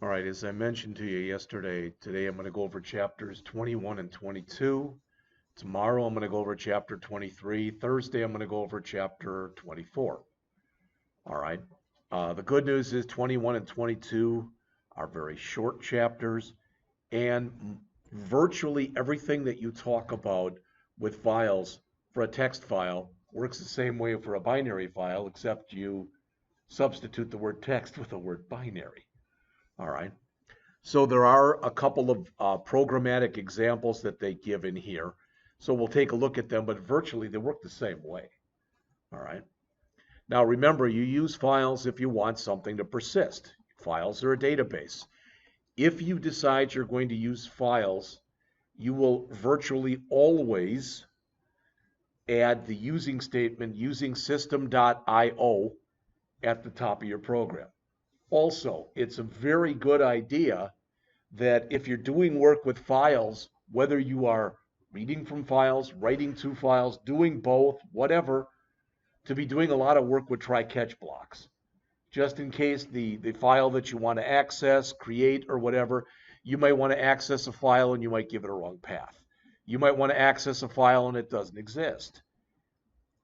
All right, as I mentioned to you yesterday, today I'm going to go over chapters 21 and 22. Tomorrow I'm going to go over chapter 23. Thursday I'm going to go over chapter 24. All right. The good news is 21 and 22 are very short chapters, and virtually everything that you talk about with files for a text file works the same way for a binary file, except you substitute the word text with the word binary. All right. So there are a couple of programmatic examples that they give in here. So we'll take a look at them, but virtually they work the same way. All right. Now remember, you use files if you want something to persist. Files are a database. If you decide you're going to use files, you will virtually always add the using statement using system.io at the top of your program. Also, it's a very good idea that if you're doing work with files, whether you are reading from files, writing to files, doing both, whatever, to be doing a lot of work with try-catch blocks. Just in case the file that you want to access, create, or whatever, you might want to access a file and you might give it a wrong path. You might want to access a file and it doesn't exist.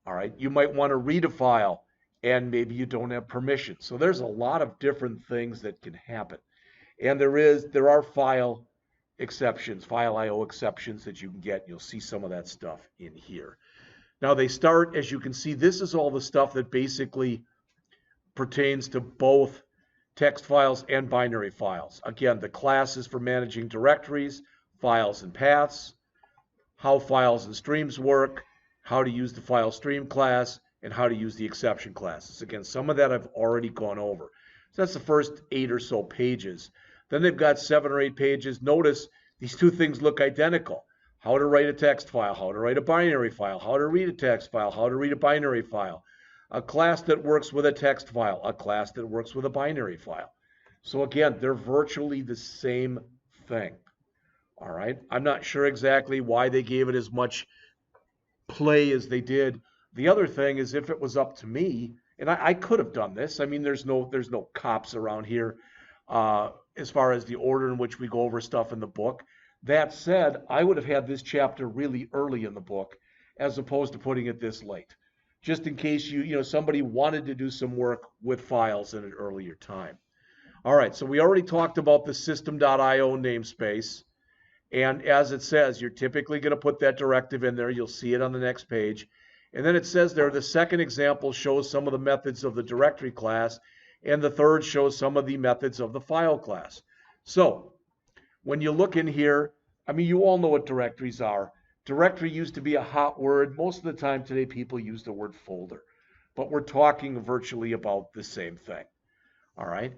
All right. You might want to read a file and maybe you don't have permission. So there's a lot of different things that can happen. And there are file exceptions, file IO exceptions that you can get. You'll see some of that stuff in here. Now they start, as you can see, this is all the stuff that basically pertains to both text files and binary files. Again, the class is for managing directories, files, and paths, how files and streams work, how to use the file stream class, and how to use the exception classes. Again, some of that I've already gone over. So that's the first 8 or so pages. Then they've got 7 or 8 pages. Notice these two things look identical. How to write a text file, how to write a binary file, how to read a text file, how to read a binary file. A class that works with a text file, a class that works with a binary file. So again, they're virtually the same thing. All right. I'm not sure exactly why they gave it as much play as they did. The other thing is, if it was up to me, and I could have done this. I mean, there's no cops around here as far as the order in which we go over stuff in the book. That said, I would have had this chapter really early in the book, as opposed to putting it this late, just in case somebody wanted to do some work with files in an earlier time. All right, so we already talked about the system.io namespace. And as it says, you're typically going to put that directive in there. You'll see it on the next page. And then it says there, the second example shows some of the methods of the directory class, and the third shows some of the methods of the file class. So when you look in here, I mean, you all know what directories are. Directory used to be a hot word. Most of the time today, people use the word folder. But we're talking virtually about the same thing. All right.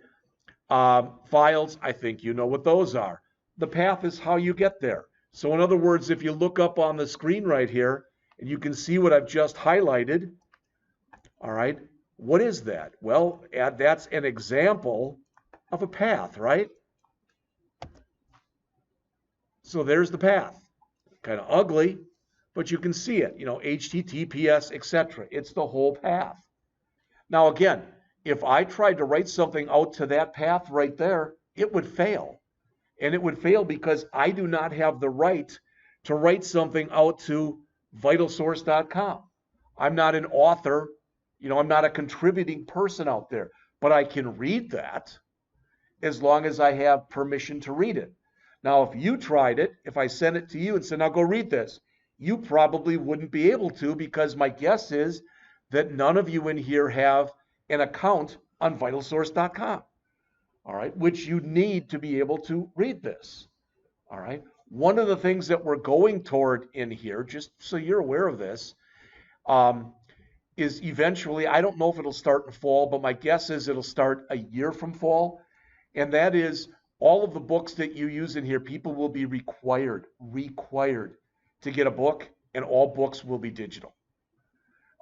Files, I think you know what those are. The path is how you get there. So in other words, if you look up on the screen right here, and you can see what I've just highlighted, all right, what is that? Well, that's an example of a path, right? So there's the path. Kind of ugly, but you can see it, HTTPS, etc. It's the whole path. Now, again, if I tried to write something out to that path right there, it would fail. And it would fail because I do not have the right to write something out to vitalsource.com. I'm not an author, I'm not a contributing person out there, but I can read that as long as I have permission to read it. Now, if you tried it, if I sent it to you and said, now go read this, you probably wouldn't be able to, because my guess is that none of you in here have an account on vitalsource.com. All right, which you need to be able to read this. All right. One of the things that we're going toward in here, just so you're aware of this, is eventually, I don't know if it'll start in fall, but my guess is it'll start a year from fall. And that is, all of the books that you use in here, people will be required to get a book, and all books will be digital.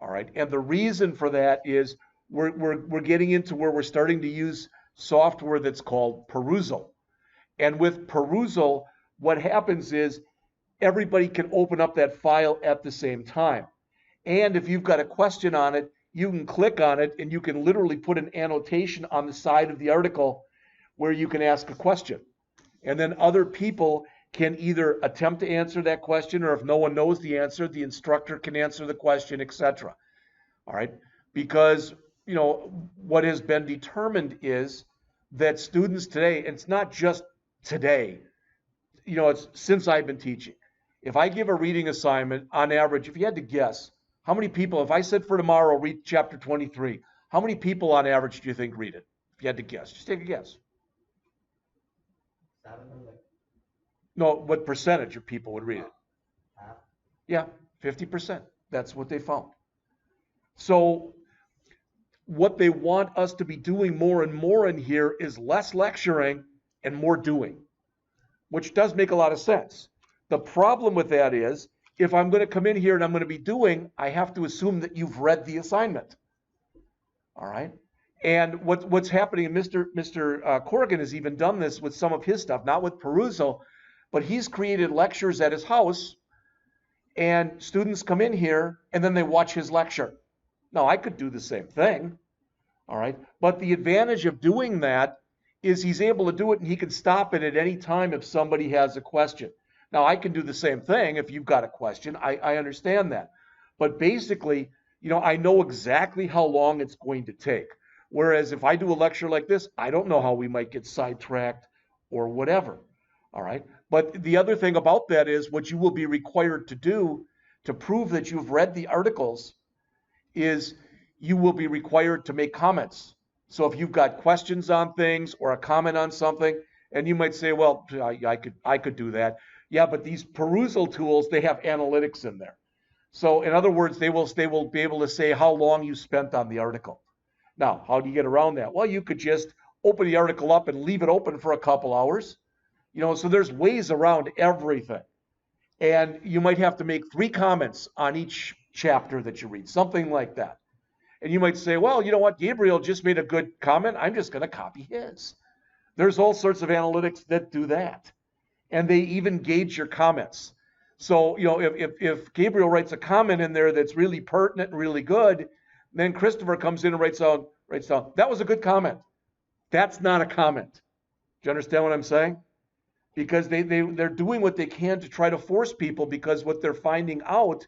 All right. And the reason for that is we're getting into where we're starting to use software that's called perusal. And with perusal, what happens is everybody can open up that file at the same time. And if you've got a question on it, you can click on it and you can literally put an annotation on the side of the article where you can ask a question. And then other people can either attempt to answer that question, or if no one knows the answer, the instructor can answer the question, etc. All right? Because, what has been determined is that students today, and it's not just today, it's since I've been teaching. If I give a reading assignment, on average, if you had to guess, how many people, if I said for tomorrow, read chapter 23, how many people on average do you think read it? If you had to guess, just take a guess. 700. No, what percentage of people would read it? Half. Yeah, 50%. That's what they found. So what they want us to be doing more and more in here is less lecturing and more doing, which does make a lot of sense. The problem with that is, if I'm going to come in here and I'm going to be doing, I have to assume that you've read the assignment. All right? And what's happening, and Mr. Corrigan has even done this with some of his stuff, not with Peruzzo, but he's created lectures at his house, and students come in here and then they watch his lecture. Now, I could do the same thing, all right? But the advantage of doing that is he's able to do it and he can stop it at any time if somebody has a question. Now, I can do the same thing if you've got a question. I understand that. But basically, I know exactly how long it's going to take. Whereas if I do a lecture like this, I don't know how we might get sidetracked or whatever, all right? But the other thing about that is what you will be required to do to prove that you've read the articles is you will be required to make comments. So if you've got questions on things or a comment on something, and you might say, well, I could do that. Yeah, but these perusal tools, they have analytics in there. So in other words, they will be able to say how long you spent on the article. Now, how do you get around that? Well, you could just open the article up and leave it open for a couple hours. So there's ways around everything. And you might have to make 3 comments on each chapter that you read, something like that. And you might say, well, you know what? Gabriel just made a good comment. I'm just going to copy his. There's all sorts of analytics that do that. And they even gauge your comments. So, if Gabriel writes a comment in there that's really pertinent and really good, then Christopher comes in and writes down, that was a good comment. That's not a comment. Do you understand what I'm saying? Because they're doing what they can to try to force people, because what they're finding out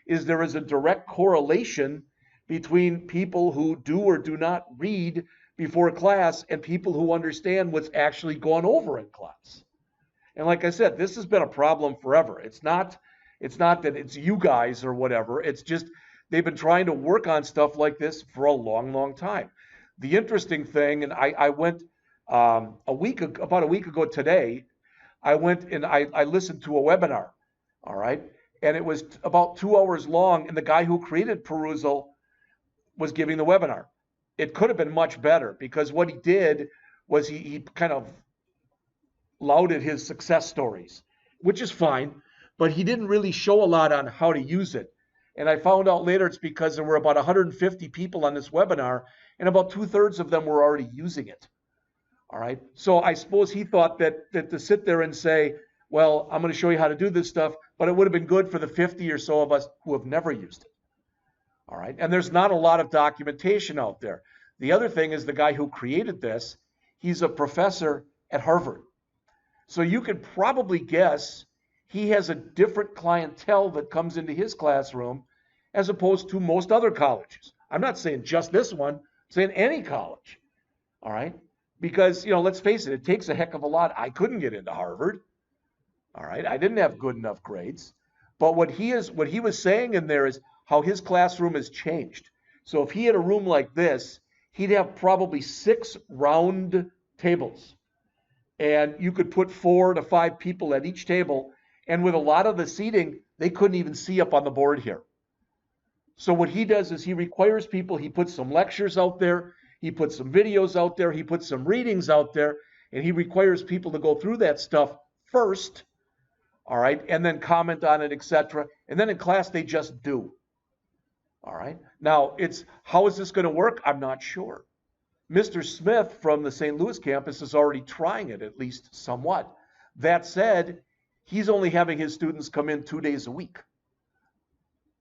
is there is a direct correlation between people who do or do not read before class and people who understand what's actually gone over in class. And like I said, this has been a problem forever. It's not that it's you guys or whatever. It's just they've been trying to work on stuff like this for a long, long time. The interesting thing, and I went about a week ago today, I went and I listened to a webinar, all right? And it was about 2 hours long, and the guy who created Perusal was giving the webinar. It could have been much better, because what he did was he kind of lauded his success stories, which is fine, but he didn't really show a lot on how to use it. And I found out later it's because there were about 150 people on this webinar, and about 2/3 of them were already using it. All right. So I suppose he thought that to sit there and say, well, I'm going to show you how to do this stuff, but it would have been good for the 50 or so of us who have never used it. All right. And there's not a lot of documentation out there. The other thing is the guy who created this, he's a professor at Harvard. So you could probably guess he has a different clientele that comes into his classroom as opposed to most other colleges. I'm not saying just this one, I'm saying any college. All right. Because, let's face it, it takes a heck of a lot. I couldn't get into Harvard. All right. I didn't have good enough grades. But what he was saying in there is how his classroom has changed. So if he had a room like this, he'd have probably 6 round tables. And you could put 4 to 5 people at each table. And with a lot of the seating, they couldn't even see up on the board here. So what he does is he requires people, he puts some lectures out there, he puts some videos out there, he puts some readings out there, and he requires people to go through that stuff first, all right, and then comment on it, etc. And then in class, they just do. All right. Now, how is this going to work? I'm not sure. Mr. Smith from the St. Louis campus is already trying it, at least somewhat. That said, he's only having his students come in 2 days a week.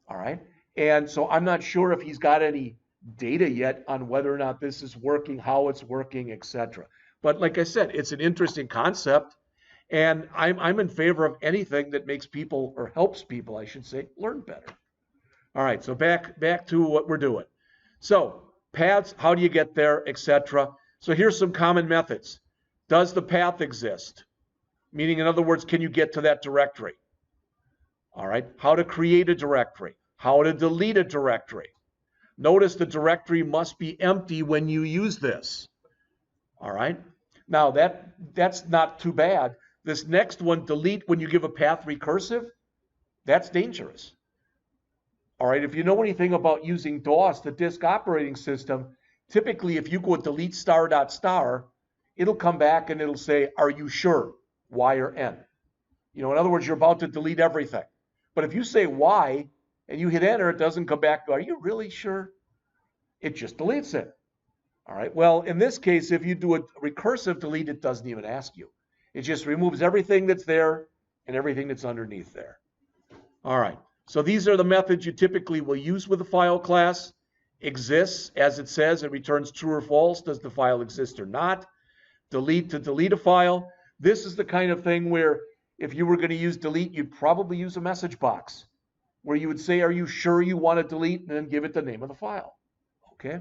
All right. And so I'm not sure if he's got any data yet on whether or not this is working, how it's working, etc. But like I said, it's an interesting concept, and I'm in favor of anything that makes people, or helps people, I should say, learn better. All right, so back to what we're doing. So paths, how do you get there, etc. So here's some common methods. Does the path exist? Meaning, in other words, can you get to that directory? All right, how to create a directory, how to delete a directory. Notice the directory must be empty when you use this. All right, now that's not too bad. This next one, delete when you give a path recursive, that's dangerous. All right, if you know anything about using DOS, the disk operating system, typically if you go delete star dot star, it'll come back and it'll say, are you sure? Y or N. In other words, you're about to delete everything. But if you say Y and you hit enter, it doesn't come back. Are you really sure? It just deletes it. All right, well, in this case, if you do a recursive delete, it doesn't even ask you. It just removes everything that's there and everything that's underneath there. All right, so these are the methods you typically will use with the file class. Exists, as it says, it returns true or false. Does the file exist or not? Delete to delete a file. This is the kind of thing where if you were going to use delete, you'd probably use a message box where you would say, are you sure you want to delete? And then give it the name of the file. Okay.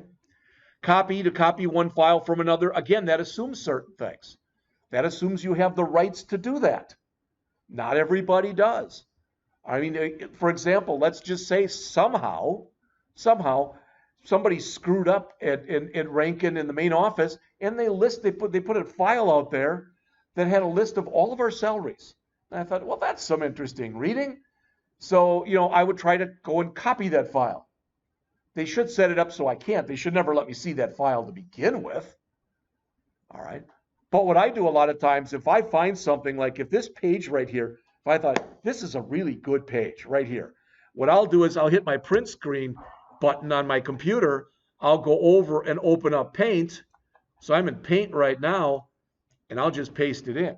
Copy, to copy one file from another. Again, that assumes certain things. That assumes you have the rights to do that. Not everybody does. I mean, for example, let's just say somehow somebody screwed up at Rankin in the main office, and they put a file out there that had a list of all of our salaries. And I thought, well, that's some interesting reading. So, I would try to go and copy that file. They should set it up so I can't. They should never let me see that file to begin with. All right. But what I do a lot of times, if I find something like if this page right here, if I thought this is a really good page right here, what I'll do is I'll hit my print screen button on my computer. I'll go over and open up Paint. So I'm in Paint right now, and I'll just paste it in.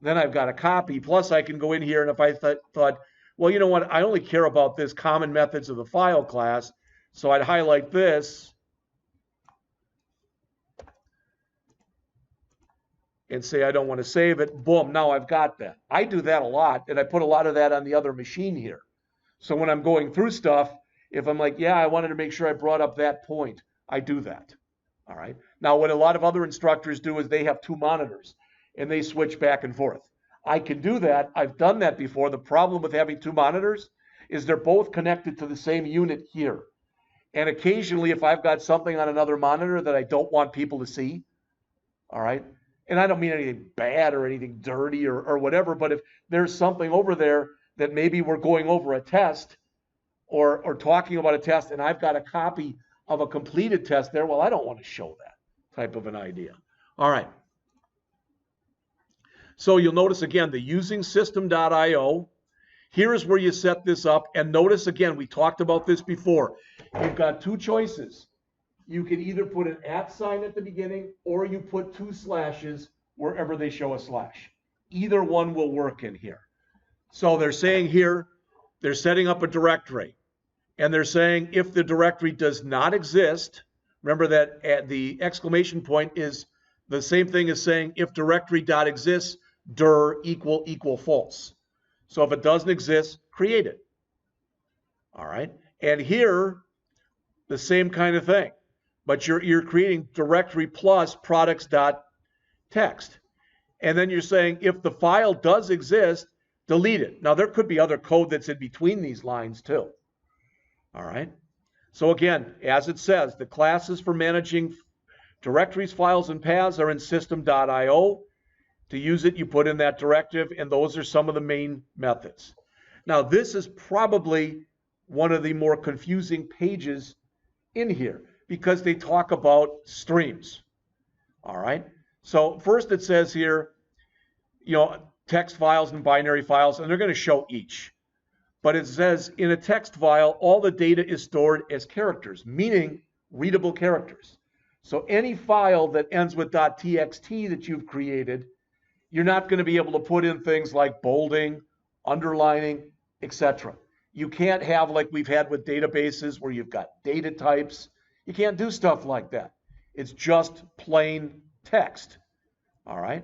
Then I've got a copy. Plus, I can go in here, and if I thought, well, you know what? I only care about this common methods of the file class. So I'd highlight this and say I don't want to save it. Boom, now I've got that. I do that a lot, and I put a lot of that on the other machine here. So when I'm going through stuff, if I'm like, yeah, I wanted to make sure I brought up that point, I do that. All right. Now, what a lot of other instructors do is they have two monitors, and they switch back and forth. I can do that. I've done that before. The problem with having two monitors is they're both connected to the same unit here. And occasionally, if I've got something on another monitor that I don't want people to see, all right, and I don't mean anything bad or anything dirty or whatever, but if there's something over there that maybe we're going over a test or talking about a test and I've got a copy of a completed test there, well, I don't want to show that type of an idea. All right. So you'll notice again, the using system.io. Here is where you set this up. And notice again, we talked about this before. You've got two choices. You can either put an @ sign at the beginning or you put 2 slashes wherever they show a slash. Either one will work in here. So they're saying here, they're setting up a directory. And they're saying if the directory does not exist, remember that at the exclamation point is the same thing as saying if directory.exists, dir equal false. So if it doesn't exist, create it. All right. And here, the same kind of thing. But you're creating directory plus products.txt. And then you're saying if the file does exist, delete it. Now, there could be other code that's in between these lines too. All right. So again, as it says, the classes for managing directories, files, and paths are in system.io. To use it, you put in that directive, and those are some of the main methods. Now, this is probably one of the more confusing pages in here because they talk about streams. All right. So first it says here, text files and binary files, and they're going to show each. But it says in a text file, all the data is stored as characters, meaning readable characters. So any file that ends with .txt that you've created, you're not going to be able to put in things like bolding, underlining, etc. You can't have like we've had with databases where you've got data types. You can't do stuff like that. It's just plain text. All right.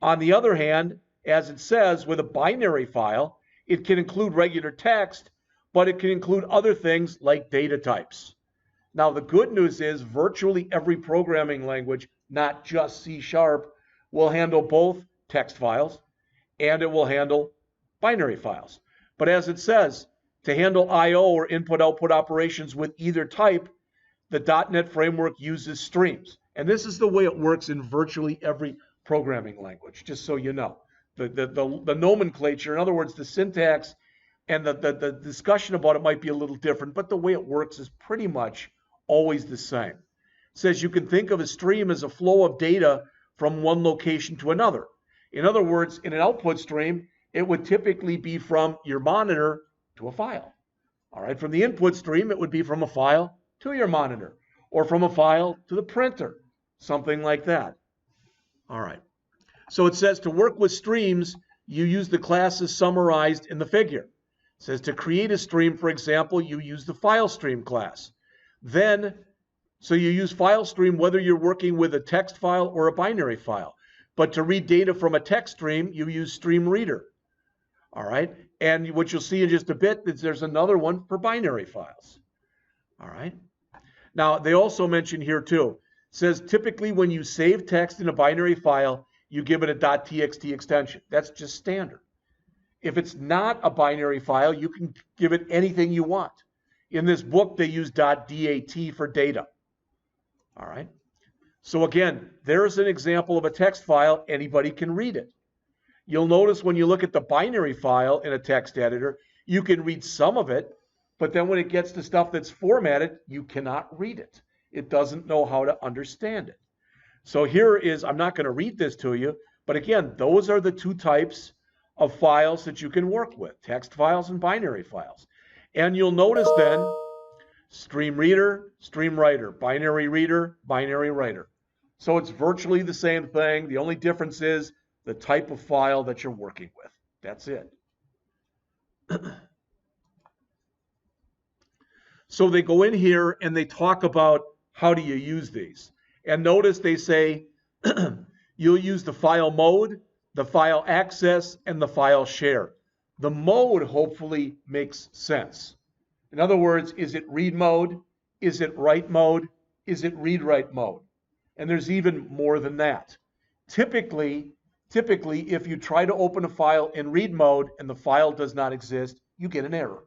On the other hand, as it says, with a binary file, it can include regular text, but it can include other things like data types. Now, the good news is virtually every programming language, not just C#, will handle both text files and it will handle binary files. But as it says, to handle I/O or input-output operations with either type, the .NET framework uses streams. And this is the way it works in virtually every programming language, just so you know. The nomenclature, in other words, the syntax and the discussion about it might be a little different, but the way it works is pretty much always the same. It says you can think of a stream as a flow of data from one location to another. In other words, in an output stream, it would typically be from your monitor to a file. All right, from the input stream, it would be from a file to your monitor, or from a file to the printer, something like that. All right. So it says to work with streams, you use the classes summarized in the figure. It says to create a stream, for example, you use the file stream class. So you use file stream whether you're working with a text file or a binary file. But to read data from a text stream, you use stream reader. All right. And what you'll see in just a bit is there's another one for binary files. All right. Now, they also mention here too, it says typically when you save text in a binary file, you give it a .txt extension. That's just standard. If it's not a binary file, you can give it anything you want. In this book, they use .dat for data. All right. So again, there's an example of a text file. Anybody can read it. You'll notice when you look at the binary file in a text editor, you can read some of it, but then when it gets to stuff that's formatted, you cannot read it. It doesn't know how to understand it. So here is, I'm not going to read this to you, but again, those are the two types of files that you can work with, text files and binary files. And you'll notice then, stream reader, stream writer, binary reader, binary writer. So it's virtually the same thing. The only difference is the type of file that you're working with. That's it. So they go in here and they talk about how do you use these. And notice they say you'll use the file mode, the file access, and the file share. The mode hopefully makes sense. In other words, is it read mode? Is it write mode? Is it read-write mode? And there's even more than that. Typically, if you try to open a file in read mode and the file does not exist, you get an error.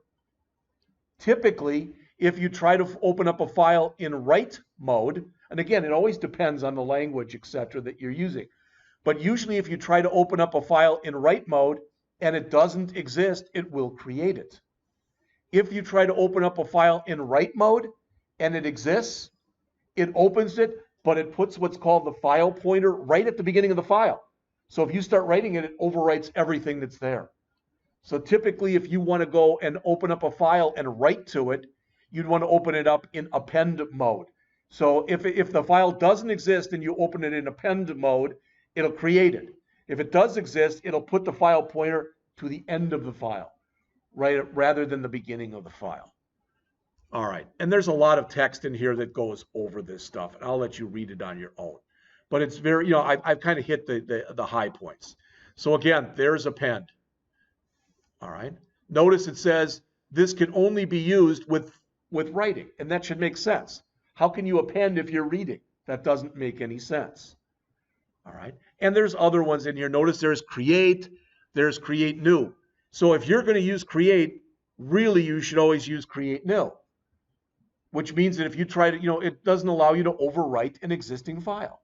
Typically, if you try to open up a file in write mode, and again, it always depends on the language, etc., that you're using. But usually if you try to open up a file in write mode and it doesn't exist, it will create it. If you try to open up a file in write mode and it exists, it opens it, but it puts what's called the file pointer right at the beginning of the file. So if you start writing it, it overwrites everything that's there. So typically, if you want to go and open up a file and write to it, you'd want to open it up in append mode. So if the file doesn't exist and you open it in append mode, it'll create it. If it does exist, it'll put the file pointer to the end of the file, right, rather than the beginning of the file. All right, and there's a lot of text in here that goes over this stuff, and I'll let you read it on your own. But it's very, you know, I've kind of hit the high points. So again, there's append. All right. Notice it says this can only be used with writing, and that should make sense. How can you append if you're reading? That doesn't make any sense. All right. And there's other ones in here. Notice there's create new. So if you're going to use create, really you should always use create new, which means that if you try to, you know, it doesn't allow you to overwrite an existing file.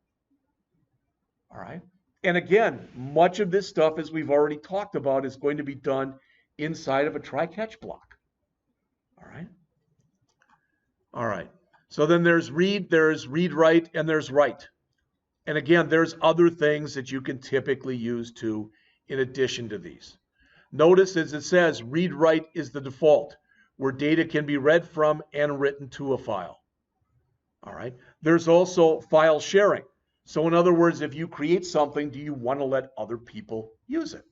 All right. And again, much of this stuff, as we've already talked about, is going to be done inside of a try-catch block. All right. All right. So then there's read, write, and there's write. And again, there's other things that you can typically use too, in addition to these. Notice as it says, read, write is the default, where data can be read from and written to a file. All right. There's also file sharing. So in other words, if you create something, do you want to let other people use it?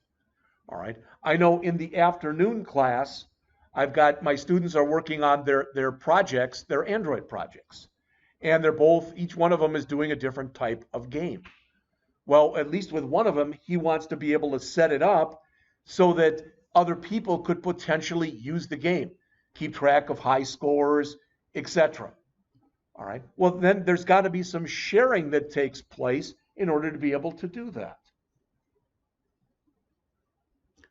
All right. I know in the afternoon class, I've got my students are working on their projects, their Android projects. And they're both, each one of them is doing a different type of game. Well, at least with one of them, he wants to be able to set it up so that other people could potentially use the game, keep track of high scores, etc. All right. Well, then there's got to be some sharing that takes place in order to be able to do that.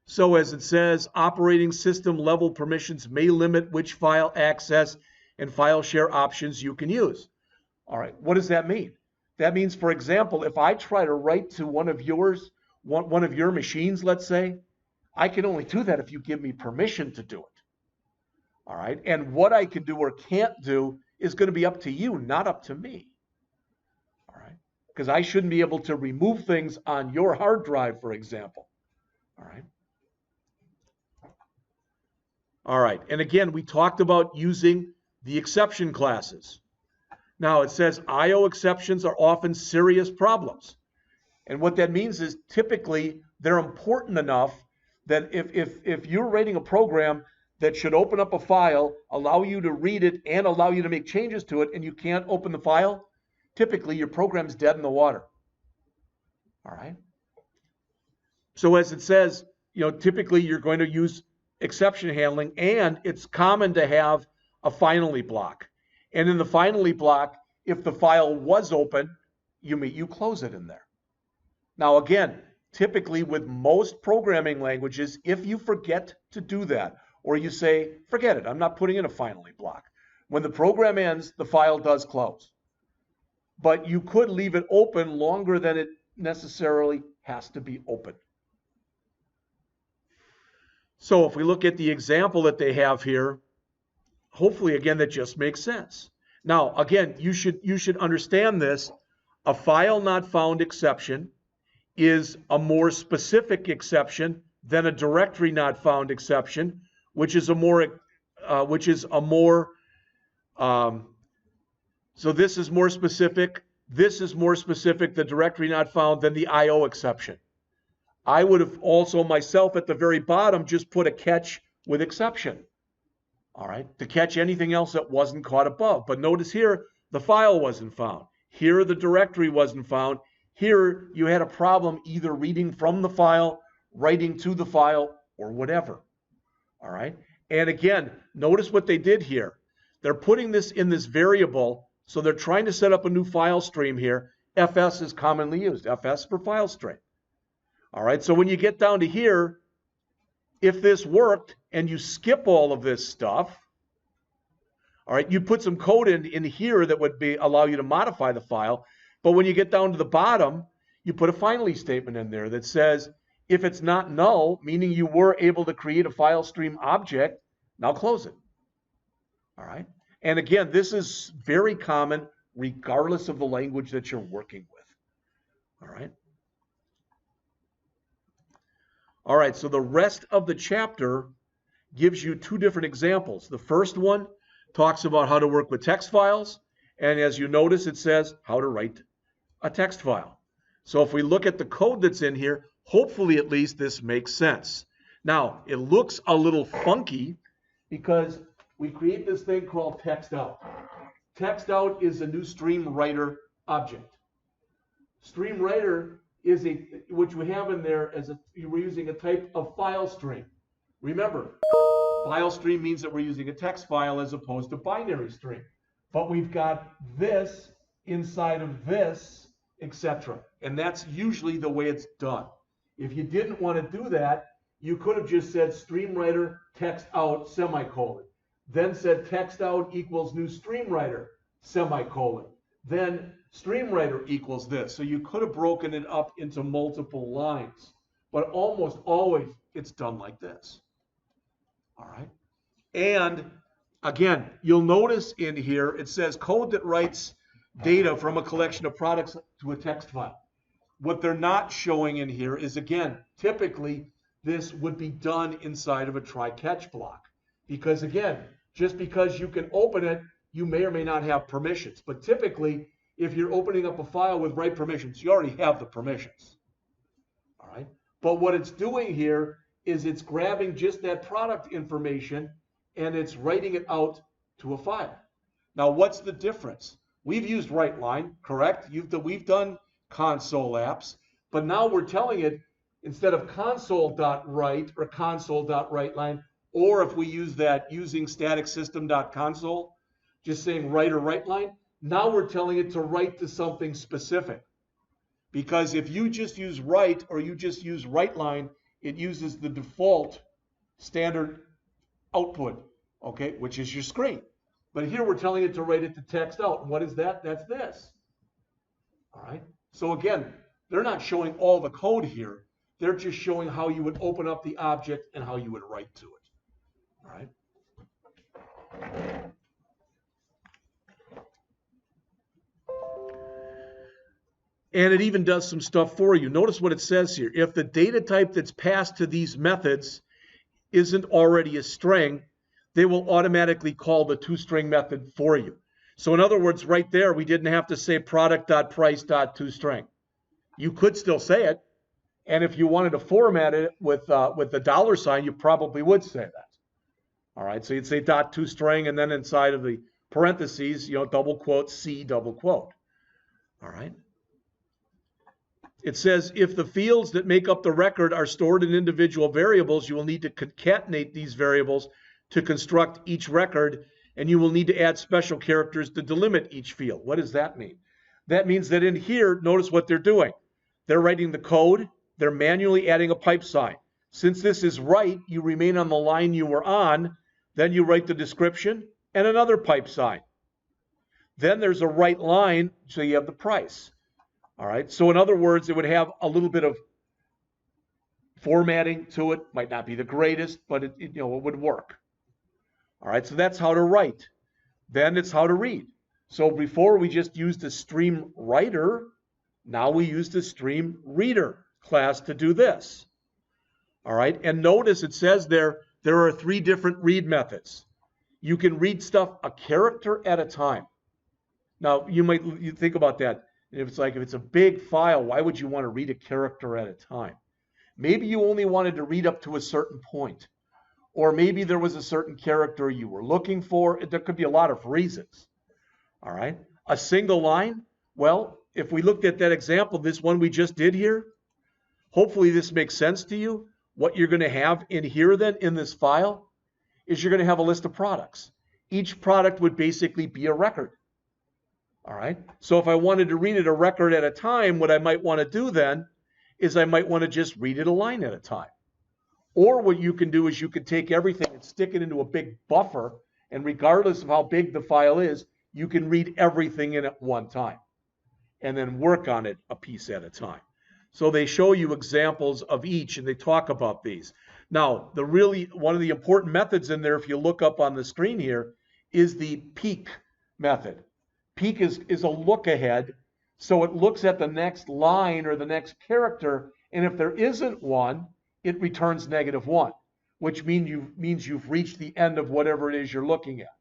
So as it says, operating system level permissions may limit which file access and file share options you can use. All right, what does that mean? That means, for example, if I try to write to one of your machines, let's say, I can only do that if you give me permission to do it. All right, and what I can do or can't do is going to be up to you, not up to me. All right, because I shouldn't be able to remove things on your hard drive, for example. All right. All right, and again, we talked about using the exception classes. Now it says I/O exceptions are often serious problems. And what that means is typically they're important enough that if you're writing a program that should open up a file, allow you to read it, and allow you to make changes to it, and you can't open the file, typically your program's dead in the water. All right? So as it says, typically you're going to use exception handling, and it's common to have a finally block. And in the finally block, if the file was open, you close it in there. Now again, typically with most programming languages, if you forget to do that, or you say, forget it, I'm not putting in a finally block, when the program ends, the file does close. But you could leave it open longer than it necessarily has to be open. So if we look at the example that they have here, hopefully, again, that just makes sense. Now, again, you should understand this. A file not found exception is a more specific exception than a directory not found exception, which is a more, so this is more specific. This is more specific, the directory not found, than the I/O exception. I would have also myself at the very bottom just put a catch with exception. All right, to catch anything else that wasn't caught above. But notice here, the file wasn't found. Here, the directory wasn't found. Here, you had a problem either reading from the file, writing to the file, or whatever. All right, and again, notice what they did here. They're putting this in this variable, so they're trying to set up a new file stream here. FS is commonly used, FS for file stream. All right, so when you get down to here, if this worked and you skip all of this stuff, all right, you put some code in here that would allow you to modify the file. But when you get down to the bottom, you put a finally statement in there that says, if it's not null, meaning you were able to create a file stream object, now close it. All right, and again, this is very common regardless of the language that you're working with. All right. All right, so the rest of the chapter gives you two different examples. The first one talks about how to work with text files, and as you notice, it says how to write a text file. So if we look at the code that's in here, hopefully at least this makes sense. Now, it looks a little funky because we create this thing called text out. Text out is a new stream writer object. Stream writer is which we have in there as we're using a type of file stream. Remember, file stream means that we're using a text file as opposed to binary stream. But we've got this inside of this, etc. And that's usually the way it's done. If you didn't want to do that, you could have just said stream writer text out semicolon. Then said text out equals new stream writer semicolon. Then stream writer equals this. So you could have broken it up into multiple lines, but almost always it's done like this. All right. And again, you'll notice in here it says code that writes data from a collection of products to a text file. What they're not showing in here is, again, typically this would be done inside of a try-catch block. Because again, just because you can open it, you may or may not have permissions. But typically, if you're opening up a file with write permissions, you already have the permissions. All right. But what it's doing here is it's grabbing just that product information and it's writing it out to a file. Now, what's the difference? We've used WriteLine, correct? We've done console apps. But now we're telling it, instead of console.write or console.writeLine, or if we use that using static system.console, just saying write or write line, now we're telling it to write to something specific. Because if you just use write or you just use write line, it uses the default standard output, okay, which is your screen. But here we're telling it to write it to text out. And what is that? That's this. All right. So again, they're not showing all the code here. They're just showing how you would open up the object and how you would write to it. All right. And it even does some stuff for you. Notice what it says here. If the data type that's passed to these methods isn't already a string, they will automatically call the toString method for you. So in other words, right there, we didn't have to say product.price.toString. You could still say it. And if you wanted to format it with the $, you probably would say that. All right, so you'd say .toString, and then inside of the parentheses, double quote, C, double quote. All right. It says, if the fields that make up the record are stored in individual variables, you will need to concatenate these variables to construct each record, and you will need to add special characters to delimit each field. What does that mean? That means that in here, notice what they're doing. They're writing the code. They're manually adding a pipe sign. Since this is write, you remain on the line you were on. Then you write the description and another pipe sign. Then there's a write line, so you have the price. All right, so in other words, it would have a little bit of formatting to it. Might not be the greatest, but it would work. All right, so that's how to write. Then it's how to read. So before we just used a stream writer, now we use the stream reader class to do this. All right, and notice it says there are 3 different read methods. You can read stuff a character at a time. Now you think about that. If it's a big file, why would you want to read a character at a time? Maybe you only wanted to read up to a certain point. Or maybe there was a certain character you were looking for. There could be a lot of reasons. All right. A single line. Well, if we looked at that example, this one we just did here, hopefully this makes sense to you. What you're going to have in here then in this file is you're going to have a list of products. Each product would basically be a record. All right. So if I wanted to read it a record at a time, what I might want to do then is I might want to just read it a line at a time. Or what you can do is you can take everything and stick it into a big buffer, and regardless of how big the file is, you can read everything in at one time and then work on it a piece at a time. So they show you examples of each, and they talk about these. Now, one of the important methods in there, if you look up on the screen here, is the peek method. Peek is a look ahead, so it looks at the next line or the next character, and if there isn't one, it returns -1, which means you've reached the end of whatever it is you're looking at.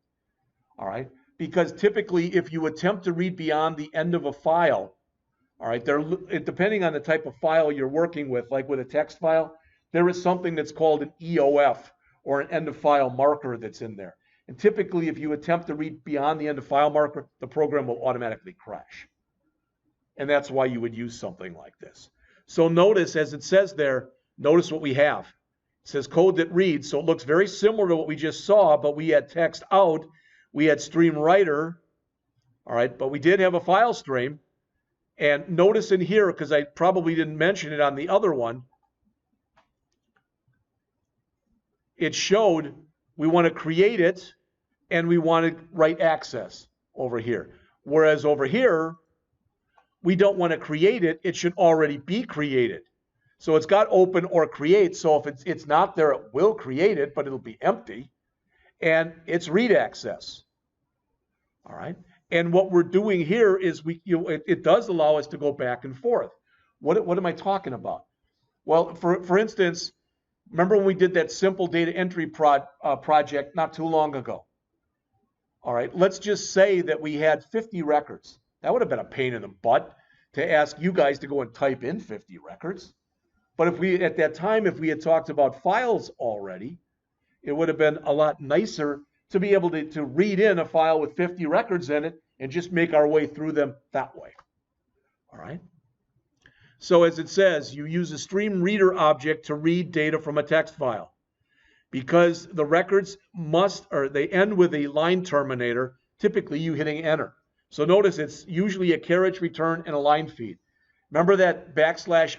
All right? Because typically, if you attempt to read beyond the end of a file, all right, depending on the type of file you're working with, like with a text file, there is something that's called an EOF, or an end of file marker that's in there. And typically, if you attempt to read beyond the end of file marker, the program will automatically crash. And that's why you would use something like this. So notice, as it says there, notice what we have. It says code that reads, so it looks very similar to what we just saw, but we had text out, we had stream writer, all right, but we did have a file stream. And notice in here, because I probably didn't mention it on the other one, it showed we want to create it and we want to write access over here. Whereas over here, we don't want to create it. It should already be created. So it's got open or create. So if it's not there, it will create it, but it'll be empty. And it's read access. All right. And what we're doing here is it does allow us to go back and forth. What am I talking about? Well, for instance, remember when we did that simple data entry project not too long ago? All right, let's just say that we had 50 records. That would have been a pain in the butt to ask you guys to go and type in 50 records. But at that time, if we had talked about files already, it would have been a lot nicer to be able to read in a file with 50 records in it and just make our way through them that way. All right. So as it says, you use a stream reader object to read data from a text file. Because the records they end with a line terminator, typically you hitting enter. So notice it's usually a carriage return and a line feed. Remember that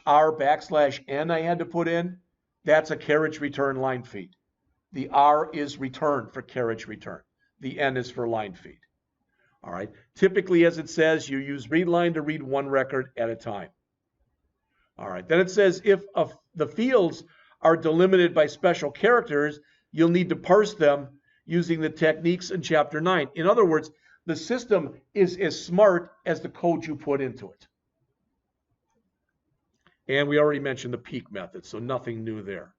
\R\N I had to put in? That's a carriage return line feed. The R is return for carriage return. The N is for line feed. All right. Typically, as it says, you use read line to read one record at a time. All right. Then it says if the fields are delimited by special characters, you'll need to parse them using the techniques in Chapter 9. In other words, the system is as smart as the code you put into it. And we already mentioned the peek method, so nothing new there.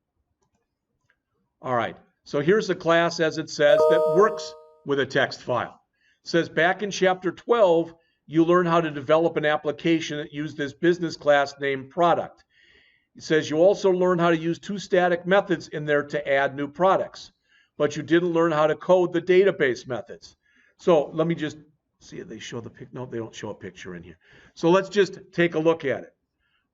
All right, so here's a class, as it says, that works with a text file. It says back in Chapter 12, you learn how to develop an application that used this business class named product. It says you also learn how to use two static methods in there to add new products, but you didn't learn how to code the database methods. So let me just see if they show the picture. No, they don't show a picture in here. So let's just take a look at it.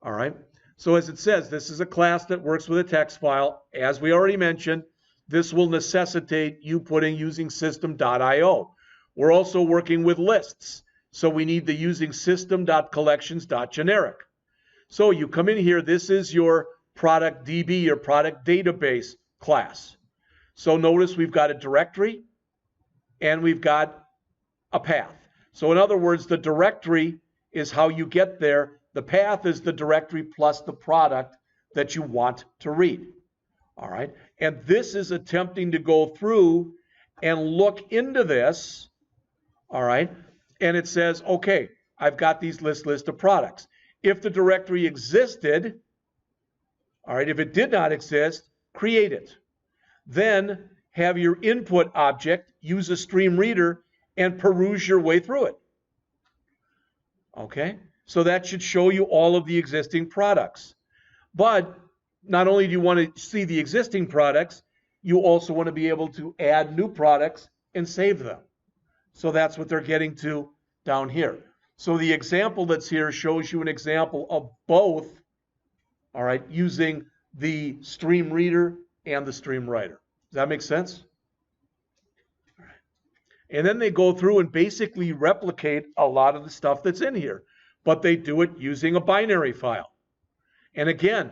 All right. So as it says, this is a class that works with a text file. As we already mentioned, this will necessitate you using system.io. We're also working with lists. So we need the using system.collections.generic. So you come in here, this is your product DB, your product database class. So notice we've got a directory and we've got a path. So in other words, the directory is how you get there. The path is the directory plus the product that you want to read. All right. And this is attempting to go through and look into this. All right. And it says, okay, I've got these list of products. If the directory existed, all right, if it did not exist, create it. Then have your input object use a stream reader and peruse your way through it. Okay, so that should show you all of the existing products. But not only do you want to see the existing products, you also want to be able to add new products and save them. So that's what they're getting to down here. So the example that's here shows you an example of both, all right, using the stream reader and the stream writer. Does that make sense? All right. And then they go through and basically replicate a lot of the stuff that's in here, but they do it using a binary file. And again,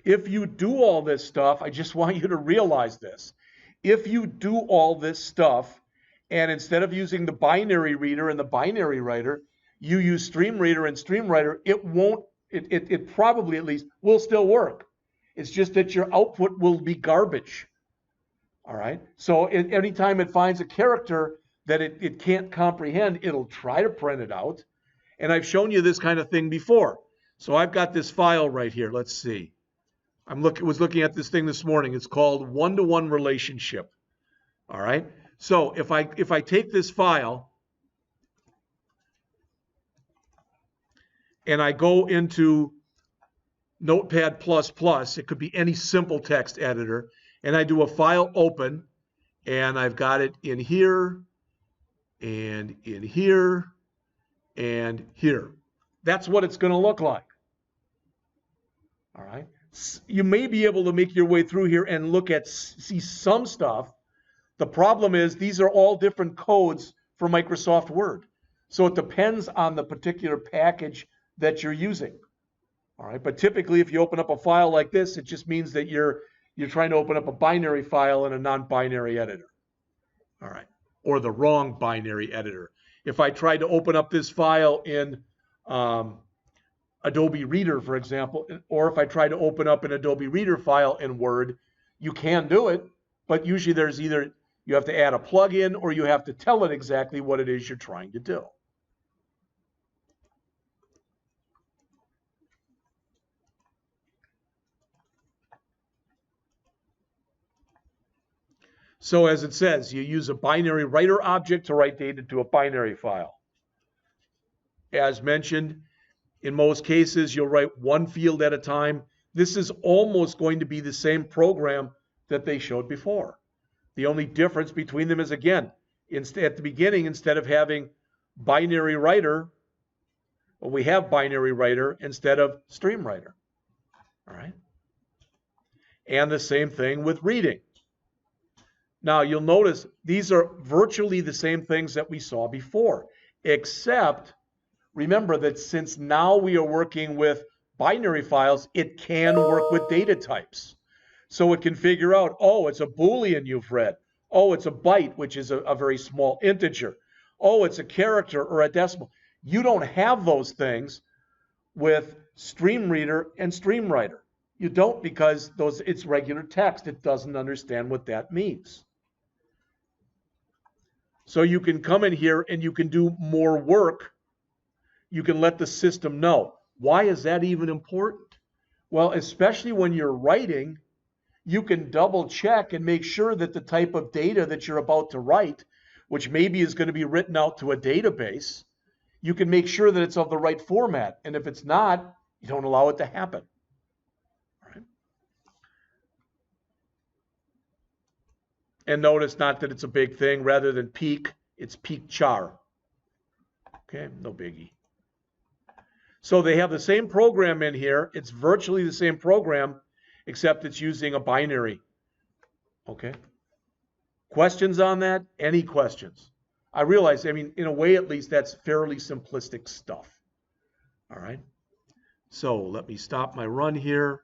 if you do all this stuff, I just want you to realize this. If you do all this stuff, and instead of using the binary reader and the binary writer, you use stream reader and stream writer, it probably at least will still work. It's just that your output will be garbage. All right. So anytime it finds a character that it can't comprehend, it'll try to print it out. And I've shown you this kind of thing before. So I've got this file right here. Let's see. Was looking at this thing this morning. It's called one-to-one relationship. All right. So if I take this file and I go into Notepad++, it could be any simple text editor, and I do a file open, and I've got it in here, and in here, and here. That's what it's going to look like. All right. You may be able to make your way through here and see some stuff. The problem is these are all different codes for Microsoft Word. So it depends on the particular package that you're using. All right, but typically if you open up a file like this, it just means that you're trying to open up a binary file in a non-binary editor. All right, or the wrong binary editor. If I tried to open up this file in Adobe Reader, for example, or if I try to open up an Adobe Reader file in Word, you can do it, but usually there's either you have to add a plugin or you have to tell it exactly what it is you're trying to do. So as it says, you use a binary writer object to write data to a binary file. As mentioned, in most cases, you'll write one field at a time. This is almost going to be the same program that they showed before. The only difference between them is, again, at the beginning, instead of having binary writer, Well, we have binary writer instead of stream writer. All right. And the same thing with reading. Now, you'll notice these are virtually the same things that we saw before, except remember that since now we are working with binary files, it can work with data types. So it can figure out, oh, it's a Boolean you've read. Oh, it's a byte, which is a very small integer. Oh, it's a character or a decimal. You don't have those things with stream reader and stream writer. You don't, because it's regular text. It doesn't understand what that means. So you can come in here and you can do more work. You can let the system know. Why is that even important? Well, especially when you're writing, you can double check and make sure that the type of data that you're about to write, which maybe is going to be written out to a database, you can make sure that it's of the right format. And if it's not, you don't allow it to happen. All right. And notice not that it's a big thing. Rather than peak, it's peak char. Okay, no biggie. So they have the same program in here. It's virtually the same program, except it's using a binary. Okay. Questions on that? Any questions? I realize, I mean, in a way at least, that's fairly simplistic stuff. All right. So let me stop my run here.